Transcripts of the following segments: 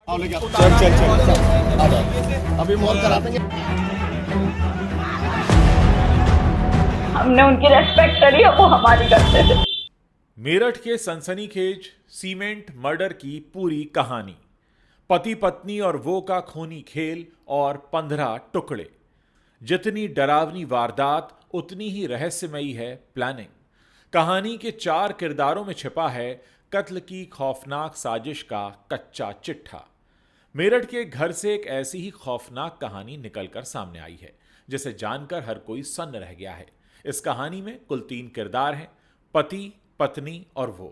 चल चल चल चल, आ जाओ। अभी मोर करा देंगे। हमने उनकी रेस्पेक्ट करी और वो हमारी करते थे। मेरठ के सनसनीखेज सीमेंट मर्डर की पूरी कहानी, पति पत्नी और वो का खूनी खेल और 15 टुकड़े। जितनी डरावनी वारदात उतनी ही रहस्यमयी है प्लानिंग। कहानी के 4 किरदारों में छिपा है कत्ल की खौफनाक साजिश का कच्चा चिट्ठा। मेरठ के घर से एक ऐसी ही खौफनाक कहानी निकलकर सामने आई है जिसे जानकर हर कोई सन्न रह गया है। इस कहानी में कुल 3 किरदार हैं, पति, पत्नी और वो।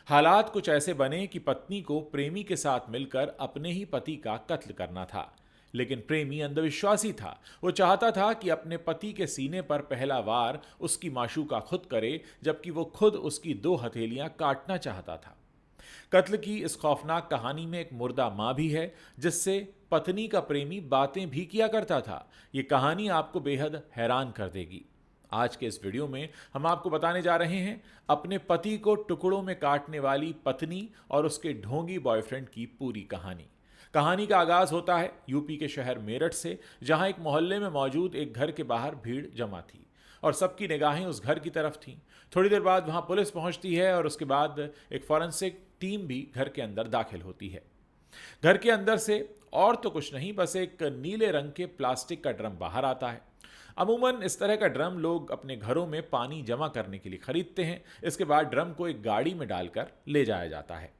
हालात कुछ ऐसे बने कि पत्नी को प्रेमी के साथ मिलकर अपने ही पति का कत्ल करना था, लेकिन प्रेमी अंधविश्वासी था। वो चाहता था कि अपने पति के सीने पर पहला वार उसकी माशूका खुद करे, जबकि वो खुद उसकी 2 हथेलियां काटना चाहता था। कत्ल की इस खौफनाक कहानी में एक मुर्दा मां भी है जिससे पत्नी का प्रेमी बातें भी किया करता था। ये कहानी आपको बेहद हैरान कर देगी। आज के इस वीडियो में हम आपको बताने जा रहे हैं अपने पति को टुकड़ों में काटने वाली पत्नी और उसके ढोंगी बॉयफ्रेंड की पूरी कहानी। कहानी का आगाज होता है यूपी के शहर मेरठ से, जहां एक मोहल्ले में मौजूद एक घर के बाहर भीड़ जमा थी और सबकी निगाहें उस घर की तरफ थीं। थोड़ी देर बाद वहां पुलिस पहुंचती है और उसके बाद एक फॉरेंसिक टीम भी घर के अंदर दाखिल होती है। घर के अंदर से और तो कुछ नहीं, बस एक नीले रंग के प्लास्टिक का ड्रम बाहर आता है। अमूमन इस तरह का ड्रम लोग अपने घरों में पानी जमा करने के लिए खरीदते हैं। इसके बाद ड्रम को एक गाड़ी में डालकर ले जाया जाता है।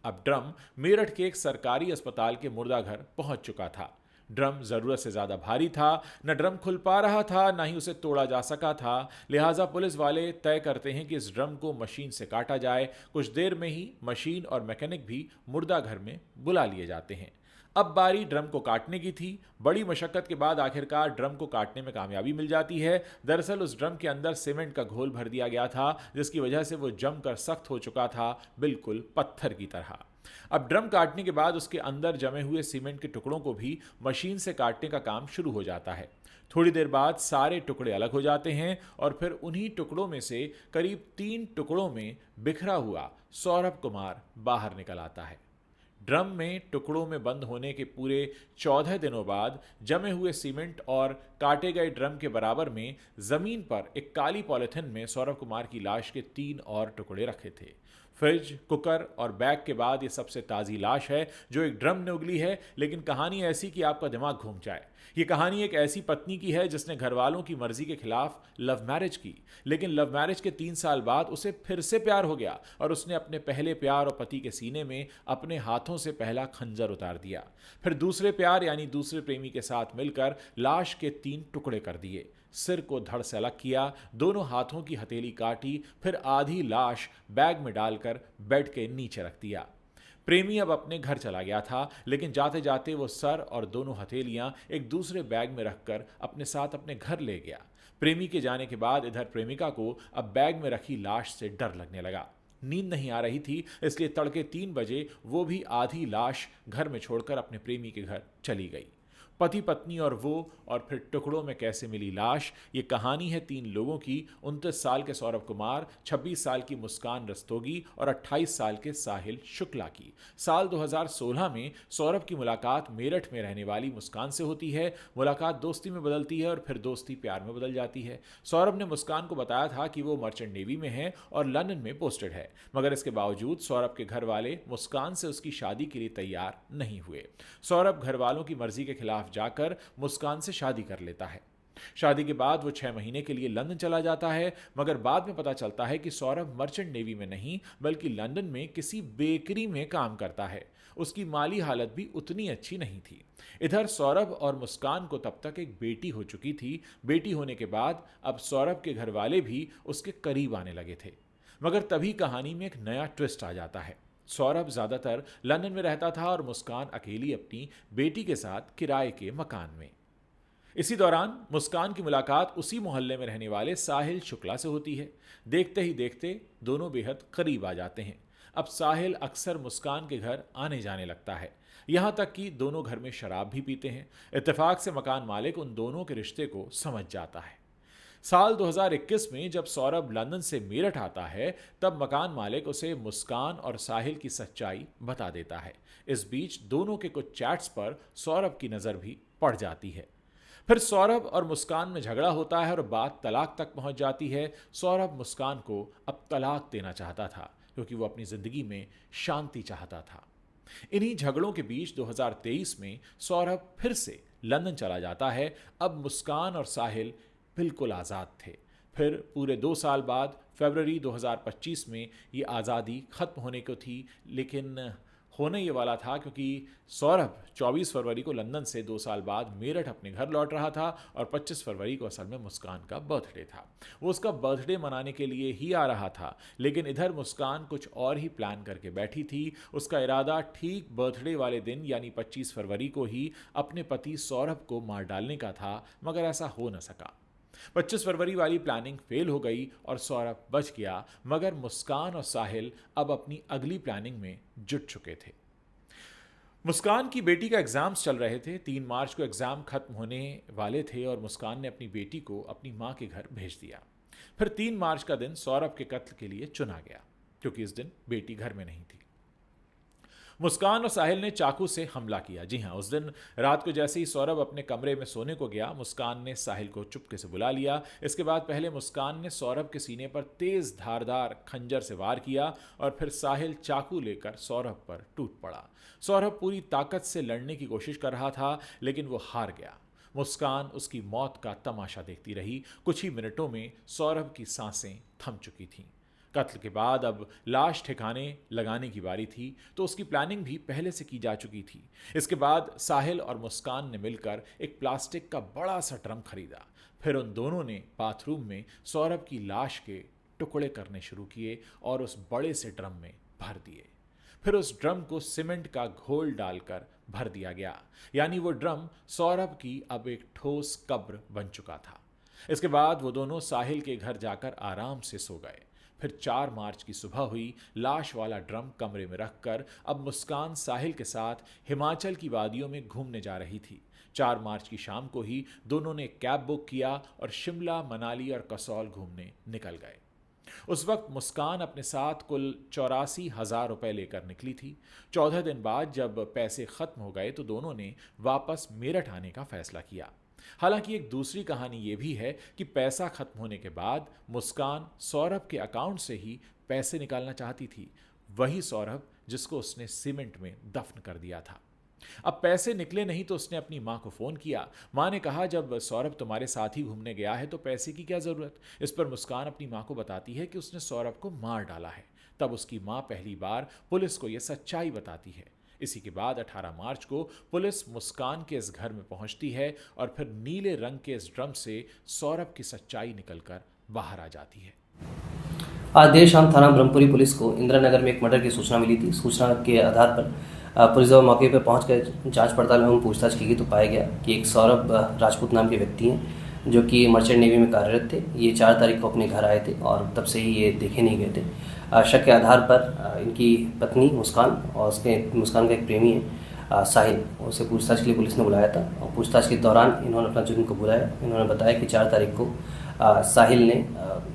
अब ड्रम मेरठ के एक सरकारी अस्पताल के मुर्दाघर पहुंच चुका था। ड्रम जरूरत से ज्यादा भारी था, न ड्रम खुल पा रहा था, न ही उसे तोड़ा जा सका था। लिहाजा पुलिस वाले तय करते हैं कि इस ड्रम को मशीन से काटा जाए। कुछ देर में ही मशीन और मैकेनिक भी मुर्दाघर में बुला लिए जाते हैं। अब बारी ड्रम को काटने की थी। बड़ी मशक्कत के बाद आखिरकार ड्रम को काटने में कामयाबी मिल जाती है। दरअसल उस ड्रम के अंदर सीमेंट का घोल भर दिया गया था, जिसकी वजह से वो जमकर सख्त हो चुका था, बिल्कुल पत्थर की तरह। अब ड्रम काटने के बाद उसके अंदर जमे हुए सीमेंट के टुकड़ों को भी मशीन से काटने का काम शुरू हो जाता है। थोड़ी देर बाद सारे टुकड़े अलग हो जाते हैं और फिर उन्हीं टुकड़ों में से करीब 3 टुकड़ों में बिखरा हुआ सौरभ कुमार बाहर निकल आता है। ड्रम में टुकड़ों में बंद होने के पूरे 14 दिनों बाद जमे हुए सीमेंट और काटे गए ड्रम के बराबर में जमीन पर एक काली पॉलिथिन में सौरभ कुमार की लाश के 3 और टुकड़े रखे थे। फ्रिज, कुकर और बैग के बाद ये सबसे ताज़ी लाश है जो एक ड्रम ने उगली है। लेकिन कहानी ऐसी कि आपका दिमाग घूम जाए। ये कहानी एक ऐसी पत्नी की है जिसने घर वालों की मर्जी के खिलाफ लव मैरिज की, लेकिन लव मैरिज के 3 साल बाद उसे फिर से प्यार हो गया और उसने अपने पहले प्यार और पति के सीने में अपने हाथों से पहला खंजर उतार दिया। फिर दूसरे प्यार यानी दूसरे प्रेमी के साथ मिलकर लाश के 3 टुकड़े कर दिए। सिर को धड़ से अलग किया, दोनों हाथों की हथेली काटी, फिर आधी लाश बैग में डालकर बेड के नीचे रख दिया। प्रेमी अब अपने घर चला गया था, लेकिन जाते जाते वो सर और दोनों हथेलियां एक दूसरे बैग में रखकर अपने साथ अपने घर ले गया। प्रेमी के जाने के बाद इधर प्रेमिका को अब बैग में रखी लाश से डर लगने लगा। नींद नहीं आ रही थी, इसलिए तड़के 3 बजे वो भी आधी लाश घर में छोड़कर अपने प्रेमी के घर चली गई। पति पत्नी और वो, और फिर टुकड़ों में कैसे मिली लाश, ये कहानी है 3 लोगों की। 29 साल के सौरभ कुमार, 26 साल की मुस्कान रस्तोगी और 28 साल के साहिल शुक्ला की। साल 2016 में सौरभ की मुलाकात मेरठ में रहने वाली मुस्कान से होती है। मुलाकात दोस्ती में बदलती है और फिर दोस्ती प्यार में बदल जाती है। सौरभ ने मुस्कान को बताया था कि वो मर्चेंट नेवी में है और लंदन में पोस्टेड है, मगर इसके बावजूद सौरभ के घर वाले मुस्कान से उसकी शादी के लिए तैयार नहीं हुए। सौरभ घर वालों की मर्जी के खिलाफ जाकर मुस्कान से शादी कर लेता है। शादी के बाद वो 6 महीने के लिए लंदन चला जाता है, मगर बाद में पता चलता है कि सौरभ मर्चेंट नेवी में नहीं बल्कि लंदन में किसी बेकरी में काम करता है। उसकी माली हालत भी उतनी अच्छी नहीं थी। इधर सौरभ और मुस्कान को तब तक एक बेटी हो चुकी थी। बेटी होने के बाद अब सौरभ के घर वाले भी उसके करीब आने लगे थे, मगर तभी कहानी में एक नया ट्विस्ट आ जाता है। सौरभ ज्यादातर लंदन में रहता था और मुस्कान अकेली अपनी बेटी के साथ किराए के मकान में। इसी दौरान मुस्कान की मुलाकात उसी मोहल्ले में रहने वाले साहिल शुक्ला से होती है। देखते ही देखते दोनों बेहद करीब आ जाते हैं। अब साहिल अक्सर मुस्कान के घर आने जाने लगता है, यहां तक कि दोनों घर में शराब भी पीते हैं। इत्तेफाक से मकान मालिक उन दोनों के रिश्ते को समझ जाता है। साल 2021 में जब सौरभ लंदन से मेरठ आता है तब मकान मालिक उसे मुस्कान और साहिल की सच्चाई बता देता है। इस बीच दोनों के कुछ चैट्स पर सौरभ की नज़र भी पड़ जाती है। फिर सौरभ और मुस्कान में झगड़ा होता है और बात तलाक तक पहुंच जाती है। सौरभ मुस्कान को अब तलाक देना चाहता था क्योंकि वो अपनी जिंदगी में शांति चाहता था। इन्हीं झगड़ों के बीच 2023 में सौरभ फिर से लंदन चला जाता है। अब मुस्कान और साहिल बिल्कुल आज़ाद थे। फिर पूरे 2 साल बाद फरवरी 2025 में ये आज़ादी खत्म होने को थी, लेकिन होने ये वाला था क्योंकि सौरभ 24 फरवरी को लंदन से 2 साल बाद मेरठ अपने घर लौट रहा था और 25 फरवरी को असल में मुस्कान का बर्थडे था। वो उसका बर्थडे मनाने के लिए ही आ रहा था, लेकिन इधर मुस्कान कुछ और ही प्लान करके बैठी थी। उसका इरादा ठीक बर्थडे वाले दिन यानी 25 फरवरी को ही अपने पति सौरभ को मार डालने का था, मगर ऐसा हो न सका। 25 फरवरी वाली प्लानिंग फेल हो गई और सौरभ बच गया, मगर मुस्कान और साहिल अब अपनी अगली प्लानिंग में जुट चुके थे। मुस्कान की बेटी का एग्जाम्स चल रहे थे। 3 मार्च को एग्जाम खत्म होने वाले थे और मुस्कान ने अपनी बेटी को अपनी मां के घर भेज दिया। फिर 3 मार्च का दिन सौरभ के कत्ल के लिए चुना गया क्योंकि इस दिन बेटी घर में नहीं थी। मुस्कान और साहिल ने चाकू से हमला किया। जी हाँ, उस दिन रात को जैसे ही सौरभ अपने कमरे में सोने को गया, मुस्कान ने साहिल को चुपके से बुला लिया। इसके बाद पहले मुस्कान ने सौरभ के सीने पर तेज धारदार खंजर से वार किया और फिर साहिल चाकू लेकर सौरभ पर टूट पड़ा। सौरभ पूरी ताकत से लड़ने की कोशिश कर रहा था, लेकिन वो हार गया। मुस्कान उसकी मौत का तमाशा देखती रही। कुछ ही मिनटों में सौरभ की सांसें थम चुकी थीं। कत्ल के बाद अब लाश ठिकाने लगाने की बारी थी, तो उसकी प्लानिंग भी पहले से की जा चुकी थी। इसके बाद साहिल और मुस्कान ने मिलकर एक प्लास्टिक का बड़ा सा ड्रम खरीदा। फिर उन दोनों ने बाथरूम में सौरभ की लाश के टुकड़े करने शुरू किए और उस बड़े से ड्रम में भर दिए। फिर उस ड्रम को सीमेंट का घोल डालकर भर दिया गया, यानी वो ड्रम सौरभ की अब एक ठोस कब्र बन चुका था। इसके बाद वो दोनों साहिल के घर जाकर आराम से सो गए। फिर 4 मार्च की सुबह हुई। लाश वाला ड्रम कमरे में रखकर अब मुस्कान साहिल के साथ हिमाचल की वादियों में घूमने जा रही थी। 4 मार्च की शाम को ही दोनों ने कैब बुक किया और शिमला, मनाली और कसौल घूमने निकल गए। उस वक्त मुस्कान अपने साथ कुल 84,000 रुपए लेकर निकली थी। 14 दिन बाद जब पैसे खत्म हो गए तो दोनों ने वापस मेरठ आने का फैसला किया। हालांकि एक दूसरी कहानी यह भी है कि पैसा खत्म होने के बाद मुस्कान सौरभ के अकाउंट से ही पैसे निकालना चाहती थी, वही सौरभ जिसको उसने सीमेंट में दफन कर दिया था। अब पैसे निकले नहीं तो उसने अपनी मां को फोन किया। मां ने कहा, जब सौरभ तुम्हारे साथ ही घूमने गया है तो पैसे की क्या जरूरत। इस पर मुस्कान अपनी मां को बताती है कि उसने सौरभ को मार डाला है। तब उसकी मां पहली बार पुलिस को यह सच्चाई बताती है। इसी के बाद 18 मार्च को पुलिस मुस्कान के इस घर में पहुंचती है और फिर नीले रंग के इस ड्रम से सौरभ की सच्चाई निकलकर बाहर आ जाती है। आज देर शाम थाना ब्रह्मपुरी पुलिस को इंदिरा नगर में एक मर्डर की सूचना मिली थी। सूचना के आधार पर पुलिस जब मौके पर पहुंचकर जांच पड़ताल एवं पूछताछ की गई तो पाया गया कि एक सौरभ राजपूत नाम के व्यक्ति हैं जो कि मर्चेंट नेवी में कार्यरत थे। ये 4 तारीख को अपने घर आए थे और तब से ही ये देखे नहीं गए थे। शक के आधार पर इनकी पत्नी मुस्कान और मुस्कान का एक प्रेमी है साहिल, उसे पूछताछ के लिए पुलिस ने बुलाया था और पूछताछ के दौरान इन्होंने अपना जुर्म को बुलाया। इन्होंने बताया कि 4 तारीख को साहिल ने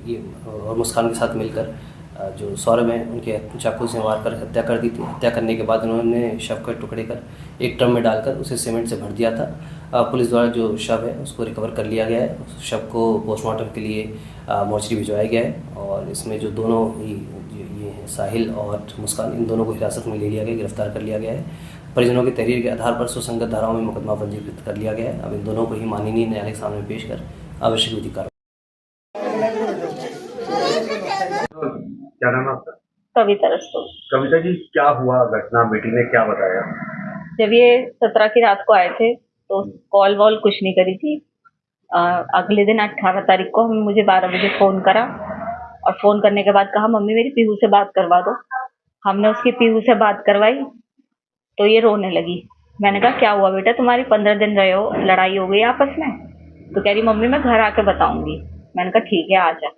ये और मुस्कान के साथ मिलकर जो सौरभ हैं उनके चाकू से मार कर हत्या कर दी थी। हत्या करने के बाद उन्होंने शव का टुकड़े कर एक ड्रम में डालकर उसे सीमेंट से भर दिया था। पुलिस द्वारा जो शव है उसको रिकवर कर लिया गया है। उस शव को पोस्टमार्टम के लिए मोर्चरी भिजवाया गया है और इसमें जो दोनों ही ये हैं साहिल और मुस्कान, इन दोनों को हिरासत में ले लिया गया, गिरफ्तार कर लिया गया है। परिजनों की तहरीर के आधार पर सुसंगत धाराओं में मुकदमा पंजीकृत कर लिया गया है। अब इन दोनों को ही माननीय न्यायालय के सामने पेश कर आवश्यक विधि कार्रवाई। क्या नाम है आपका? कविता रस्तोगी। कविता जी, क्या हुआ घटना, बेटी ने क्या बताया? जब ये 17 की रात को आए थे तो कॉल वॉल कुछ नहीं करी थी। अगले दिन 18 तारीख को मुझे 12 बजे फ़ोन करा और फ़ोन करने के बाद कहा, मम्मी मेरी पीहू से बात करवा दो। हमने उसकी पीहू से बात करवाई तो ये रोने लगी। मैंने कहा, क्या हुआ बेटा, तुम्हारी 15 दिन रहे हो, लड़ाई हो गई आपस में? तो कह रही, मम्मी मैं घर आके बताऊंगी। मैंने कहा ठीक है आ जा।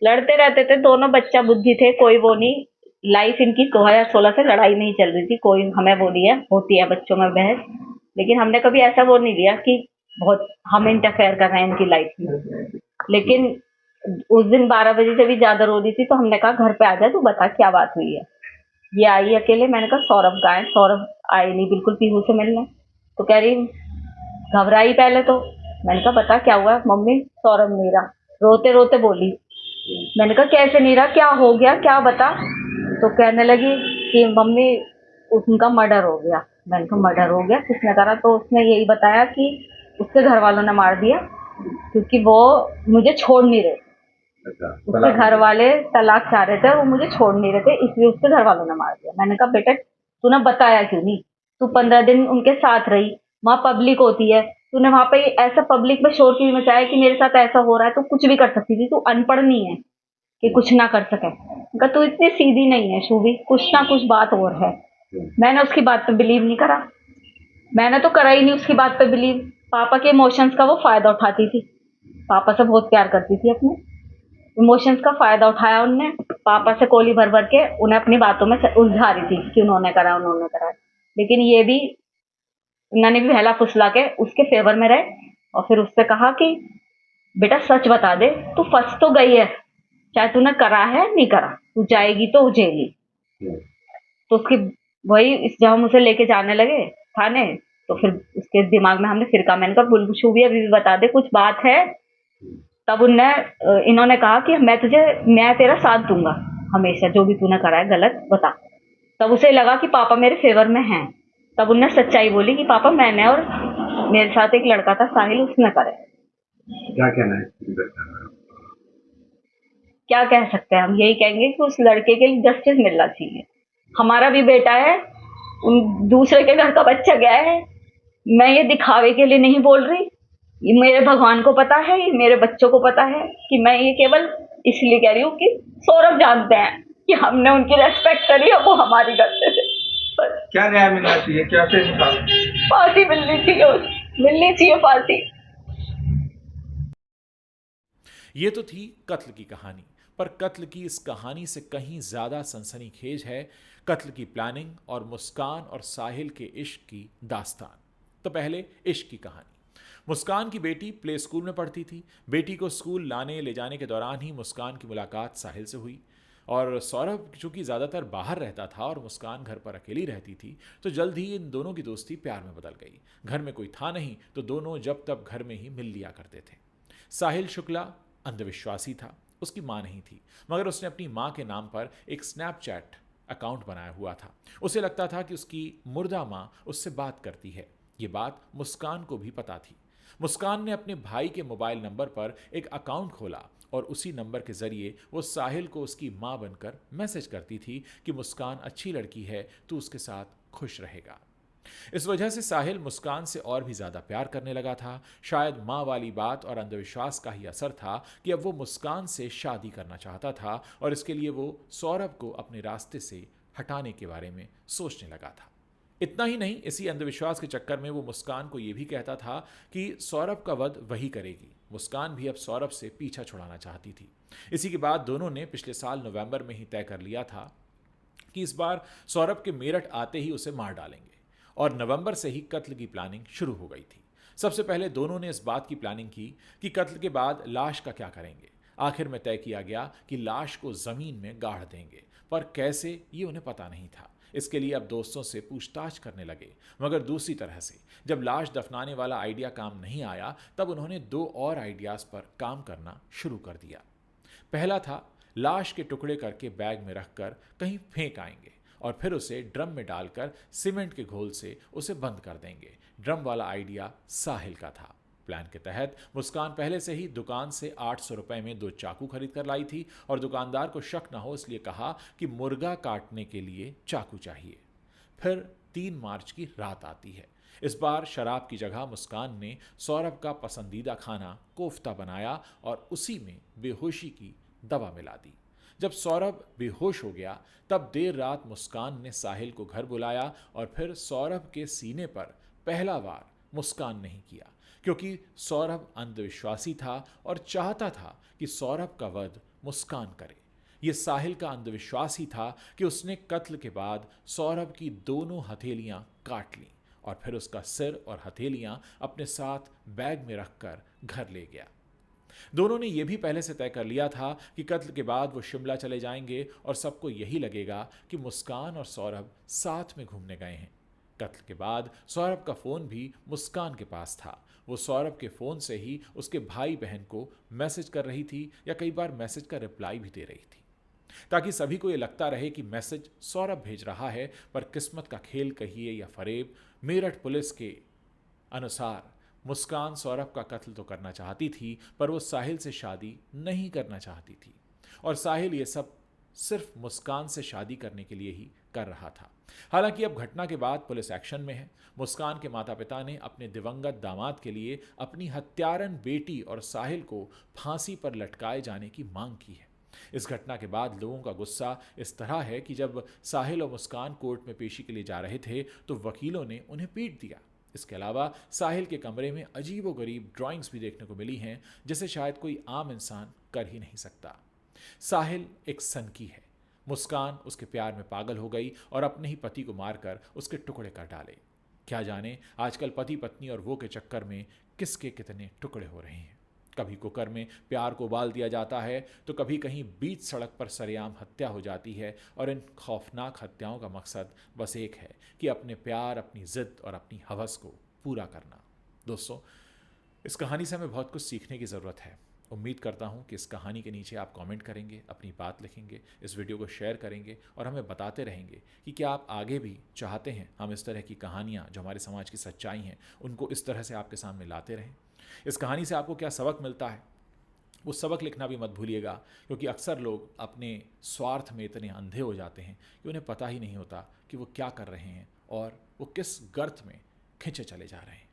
लड़ते रहते थे दोनों, बच्चा बुद्धि थे, कोई वो नहीं। लाइफ इनकी 2016 से लड़ाई में ही चल रही थी। कोई हमें वो नहीं है, होती है बच्चों में बहस, लेकिन हमने कभी ऐसा वो नहीं लिया कि बहुत हम इंटरफेयर कर रहे हैं इनकी लाइफ में। लेकिन उस दिन 12 बजे से भी ज्यादा रो रही थी, तो हमने कहा घर पे आ जा, तू बता क्या बात हुई है। ये आई अकेले, मैंने कहा सौरभ कहाँ है? सौरभ आई नहीं बिल्कुल पीहू से मिलने। तो कह रही घबराई पहले तो। मैंने कहा बता क्या हुआ? मम्मी सौरभ नहीं रहा, रोते रोते बोली। मैंने कहा कैसे नहीं रहा, क्या हो गया, क्या बता। तो कहने लगी कि मम्मी उनका मर्डर हो गया। मैंने कहा मर्डर हो गया, किसने करा? तो उसने यही बताया कि उसके घर वालों ने मार दिया, क्योंकि वो मुझे छोड़ नहीं रहे। उसके घर वाले तलाक चाह रहे थे और वो मुझे छोड़ नहीं रहे थे, इसलिए उसके घर वालों ने मार दिया। मैंने कहा बेटा तूने बताया क्यों नहीं? तू 15 दिन उनके साथ रही, वहाँ पब्लिक होती है, तूने वहाँ पे ऐसा पब्लिक में शोर क्यों मचाया कि मेरे साथ ऐसा हो रहा है? तू कुछ भी कर सकती थी, तू अनपढ़ नहीं है कि कुछ ना कर सके। कहा तू इतनी सीधी नहीं है शूभी, कुछ ना कुछ बात और है। मैंने उसकी बात पे बिलीव नहीं करा, मैंने तो करा ही नहीं उसकी बात पे बिलीव। पापा के इमोशंस का वो फायदा उठाती थी, पापा से बहुत प्यार करती थी, अपने इमोशंस का फायदा उठाया उनने। पापा से कोली भर भर के उन्हें अपनी बातों में उलझा रही थी कि उन्होंने करा, उन्होंने करा। लेकिन ये भी उन्होंने भी बहला फुसला के उसके फेवर में रहे, और फिर उससे कहा कि बेटा सच बता दे, तू फंस तो गई है, चाहे तूने करा है नहीं करा, तू जाएगी तो जेली। तो उसकी वही जब हम उसे लेके जाने लगे थाने, तो फिर उसके दिमाग में हमने फिर कहा, मैंने कहा बुलबुल शूभी अभी भी बता दे, कुछ बात है। तब इन्होंने कहा कि मैं तेरा साथ दूंगा हमेशा, जो भी तूने करा है गलत बता। तब उसे लगा कि पापा मेरे फेवर में हैं। तब उनने सच्चाई बोली कि पापा मैंने, और मेरे साथ एक लड़का था साहिल, उसने करे। क्या कहना है? क्या कह सकते हैं हम? यही कहेंगे कि उस लड़के के लिए जस्टिस मिलना चाहिए। हमारा भी बेटा है, उन दूसरे के घर का बच्चा गया है। मैं ये दिखावे के लिए नहीं बोल रही, ये मेरे भगवान को पता है, ये मेरे बच्चों को पता है कि मैं ये केवल इसलिए कह रही हूँ कि सौरभ जानते हैं कि हमने उनकी रेस्पेक्ट करी और वो हमारी करते थे। बस क्या न्याय मिलना चाहिए? क्या फांसी मिलनी चाहिए, मिलनी चाहिए फांसी। ये तो थी कत्ल की कहानी, पर कत्ल की इस कहानी से कहीं ज्यादा सनसनीखेज है कत्ल की प्लानिंग और मुस्कान और साहिल के इश्क की दास्तान। तो पहले इश्क की कहानी। मुस्कान की बेटी प्ले स्कूल में पढ़ती थी। बेटी को स्कूल लाने ले जाने के दौरान ही मुस्कान की मुलाकात साहिल से हुई। और सौरभ चूंकि ज़्यादातर बाहर रहता था और मुस्कान घर पर अकेली रहती थी, तो जल्द ही इन दोनों की दोस्ती प्यार में बदल गई। घर में कोई था नहीं, तो दोनों जब तब घर में ही मिल लिया करते थे। साहिल शुक्ला अंधविश्वासी था, उसकी माँ नहीं थी, मगर उसने अपनी माँ के नाम पर एक स्नैपचैट अकाउंट बनाया हुआ था। उसे लगता था कि उसकी मुर्दा माँ उससे बात करती है। ये बात मुस्कान को भी पता थी। मुस्कान ने अपने भाई के मोबाइल नंबर पर एक अकाउंट खोला और उसी नंबर के जरिए वो साहिल को उसकी माँ बनकर मैसेज करती थी कि मुस्कान अच्छी लड़की है, तू उसके साथ खुश रहेगा। इस वजह से साहिल मुस्कान से और भी ज़्यादा प्यार करने लगा था। शायद माँ वाली बात और अंधविश्वास का ही असर था कि अब वो मुस्कान से शादी करना चाहता था, और इसके लिए वो सौरभ को अपने रास्ते से हटाने के बारे में सोचने लगा था। इतना ही नहीं, इसी अंधविश्वास के चक्कर में वो मुस्कान को ये भी कहता था कि सौरभ का वध वही करेगी। मुस्कान भी अब सौरभ से पीछा छुड़ाना चाहती थी। इसी के बाद दोनों ने पिछले साल नवंबर में ही तय कर लिया था कि इस बार सौरभ के मेरठ आते ही उसे मार डालेंगे, और नवंबर से ही कत्ल की प्लानिंग शुरू हो गई थी। सबसे पहले दोनों ने इस बात की प्लानिंग की कि कत्ल के बाद लाश का क्या करेंगे। आखिर में तय किया गया कि लाश को जमीन में गाड़ देंगे, पर कैसे ये उन्हें पता नहीं था। इसके लिए अब दोस्तों से पूछताछ करने लगे, मगर दूसरी तरह से जब लाश दफनाने वाला आइडिया काम नहीं आया, तब उन्होंने 2 और आइडियाज पर काम करना शुरू कर दिया। पहला था लाश के टुकड़े करके बैग में रखकर कहीं फेंक आएंगे और फिर उसे ड्रम में डालकर सीमेंट के घोल से उसे बंद कर देंगे। ड्रम वाला आइडिया साहिल का था। प्लान के तहत मुस्कान पहले से ही दुकान से 800 रुपए में 2 चाकू खरीद कर लाई थी, और दुकानदार को शक न हो इसलिए कहा कि मुर्गा काटने के लिए चाकू चाहिए। फिर 3 मार्च की रात आती है। इस बार शराब की जगह मुस्कान ने सौरभ का पसंदीदा खाना कोफ्ता बनाया और उसी में बेहोशी की दवा मिला दी। जब सौरभ बेहोश हो गया, तब देर रात मुस्कान ने साहिल को घर बुलाया और फिर सौरभ के सीने पर पहला वार मुस्कान नहीं किया, क्योंकि सौरभ अंधविश्वासी था और चाहता था कि सौरभ का वध मुस्कान करे। यह साहिल का अंधविश्वास ही था कि उसने कत्ल के बाद सौरभ की दोनों हथेलियां काट लीं और फिर उसका सिर और हथेलियां अपने साथ बैग में रखकर घर ले गया। दोनों ने यह भी पहले से तय कर लिया था कि कत्ल के बाद वो शिमला चले जाएंगे और सबको यही लगेगा कि मुस्कान और सौरभ साथ में घूमने गए हैं। कत्ल के बाद सौरभ का फोन भी मुस्कान के पास था। वो सौरभ के फोन से ही उसके भाई बहन को मैसेज कर रही थी या कई बार मैसेज का रिप्लाई भी दे रही थी, ताकि सभी को ये लगता रहे कि मैसेज सौरभ भेज रहा है। पर किस्मत का खेल कहिए या फरेब, मेरठ पुलिस के अनुसार मुस्कान सौरभ का कत्ल तो करना चाहती थी, पर वो साहिल से शादी नहीं करना चाहती थी और साहिल ये सब सिर्फ मुस्कान से शादी करने के लिए ही कर रहा था। हालांकि अब घटना के बाद पुलिस एक्शन में है। मुस्कान के माता पिता ने अपने दिवंगत दामाद के लिए अपनी हत्यारन बेटी और साहिल को फांसी पर लटकाए जाने की मांग की है। इस घटना के बाद लोगों का गुस्सा इस तरह है कि जब साहिल और मुस्कान कोर्ट में पेशी के लिए जा रहे थे तो वकीलों ने उन्हें पीट दिया। इसके अलावा साहिल के कमरे में अजीबोगरीब ड्राइंग्स भी देखने को मिली हैं, जिसे शायद कोई आम इंसान कर ही नहीं सकता। साहिल एक सनकी है। मुस्कान उसके प्यार में पागल हो गई और अपने ही पति को मारकर उसके टुकड़े कर डाले। क्या जाने आजकल पति पत्नी और वो के चक्कर में किसके कितने टुकड़े हो रहे हैं। कभी कुकर में प्यार को उबाल दिया जाता है तो कभी कहीं बीच सड़क पर सरेआम हत्या हो जाती है। और इन खौफनाक हत्याओं का मकसद बस एक है कि अपने प्यार, अपनी जिद और अपनी हवस को पूरा करना। दोस्तों, इस कहानी से हमें बहुत कुछ सीखने की ज़रूरत है। उम्मीद करता हूँ कि इस कहानी के नीचे आप कमेंट करेंगे, अपनी बात लिखेंगे, इस वीडियो को शेयर करेंगे और हमें बताते रहेंगे कि क्या आप आगे भी चाहते हैं हम इस तरह की कहानियाँ जो हमारे समाज की सच्चाई हैं उनको इस तरह से आपके सामने लाते रहें। इस कहानी से आपको क्या सबक मिलता है वो सबक लिखना भी मत भूलिएगा, क्योंकि अक्सर लोग अपने स्वार्थ में इतने अंधे हो जाते हैं कि उन्हें पता ही नहीं होता कि वो क्या कर रहे हैं और वो किस गर्त में खिंचे चले जा रहे हैं।